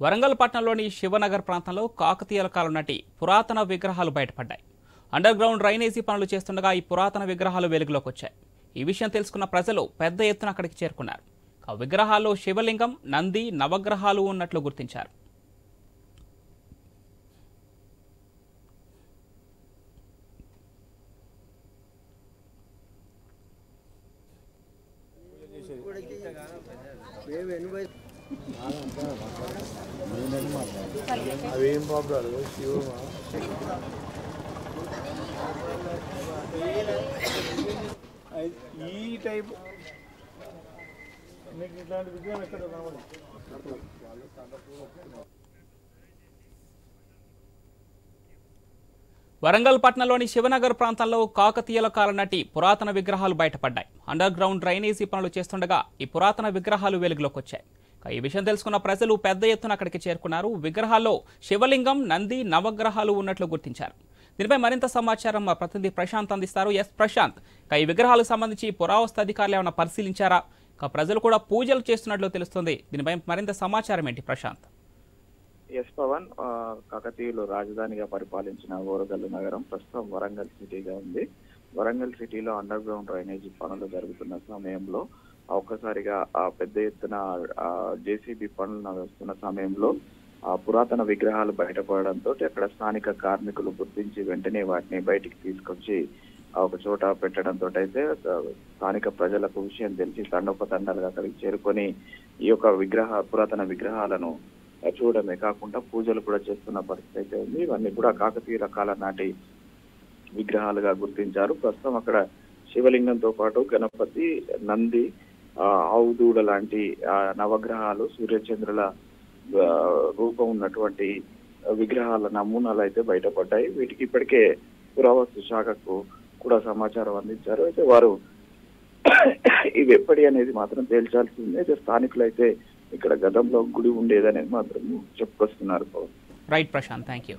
వరంగల్ పట్టణంలోని శివనగర్ ప్రాంతంలో కాకతీయుల కాలం నాటి పురాతన విగ్రహాలు బయటపడ్డాయి. అండర్ గ్రౌండ్ డ్రైనేజీ పనులు చేస్తుండగా ఈ పురాతన విగ్రహాలు వెలుగులోకి వచ్చాయి. ఈ విషయం తెలుసుకున్న ప్రజలు పెద్ద ఎత్తున అక్కడికి చేరుకున్నారు. ఆ విగ్రహాల్లో శివలింగం, నంది, నవగ్రహాలు ఉన్నట్లు గుర్తించారు. అవేం ప్రాబ్లం శివమా ఈ టైప్ మీకు ఇట్లాంటి విగ్రహం ఎక్కడ వరంగల్ పట్టణంలోని శివనగర్ ప్రాంతంలో కాకతీయుల కాలం నాటి పురాతన విగ్రహాలు బయటపడ్డాయి. అండర్ గ్రౌండ్ డ్రైనేజీ పనులు చేస్తుండగా ఈ పురాతన విగ్రహాలు వెలుగులోకి వచ్చాయి. ఈ విషయం తెలుసుకున్న ప్రజలు పెద్ద ఎత్తున అక్కడికి చేరుకున్నారు. విగ్రహాల్లో శివలింగం, నంది, నవగ్రహాలు ఉన్నట్లు గుర్తించారు. దీనిపై మరింత సమాచారం మా ప్రతినిధి ప్రశాంత్ అందిస్తారు. ఎస్ ప్రశాంత్, ఈ విగ్రహాలకు సంబంధించి పురావస్తు అధికారులు ఏమైనా పరిశీలించారా? ప్రజలు కూడా పూజలు చేస్తున్నట్లు తెలుస్తుంది. దీనిపై మరింత సమాచారం ఏంటి ప్రశాంత్? ఎస్ పవన్, కాకతీయులు రాజధానిగా పరిపాలించిన ఓరగల్లు నగరం ప్రస్తుతం వరంగల్ సిటీగా ఉంది. వరంగల్ సిటీలో అండర్ గ్రౌండ్ డ్రైనేజీ పనులు జరుగుతున్న సమయంలో ఒక్కసారిగా పెద్ద ఎత్తున జేసీబీ పనులు నడుస్తున్న సమయంలో పురాతన విగ్రహాలు బయటపడడంతో అక్కడ స్థానిక కార్మికులు గుర్తించి వెంటనే వాటిని బయటికి తీసుకొచ్చి ఒక చోట పెట్టడంతో అయితే స్థానిక ప్రజలకు విషయం తెలిసి తండోపతండాలుగా అక్కడికి చేరుకొని ఈ యొక్క పురాతన విగ్రహాలను చూడడమే కాకుండా పూజలు కూడా చేస్తున్న పరిస్థితి అయితే ఉంది. ఇవన్నీ కూడా కాకతీయుల కాలం నాటి విగ్రహాలుగా గుర్తించారు. ప్రస్తుతం అక్కడ శివలింగంతో పాటు గణపతి, నంది, ఆవుదూడ లాంటి నవగ్రహాలు, సూర్యచంద్రుల రూపం ఉన్నటువంటి విగ్రహాల నమూనాలు అయితే బయటపడ్డాయి. వీటికి ఇప్పటికే పురావస్తు శాఖకు కూడా సమాచారం అందించారు. అయితే వారు ఇవి ఎప్పటి అనేది మాత్రం తేల్చాల్సి ఉంది. అయితే స్థానికులు అయితే ఇక్కడ గతంలో గుడి ఉండేదనేది మాత్రం చెప్పుకొస్తున్నారు. Right Prashant, thank you.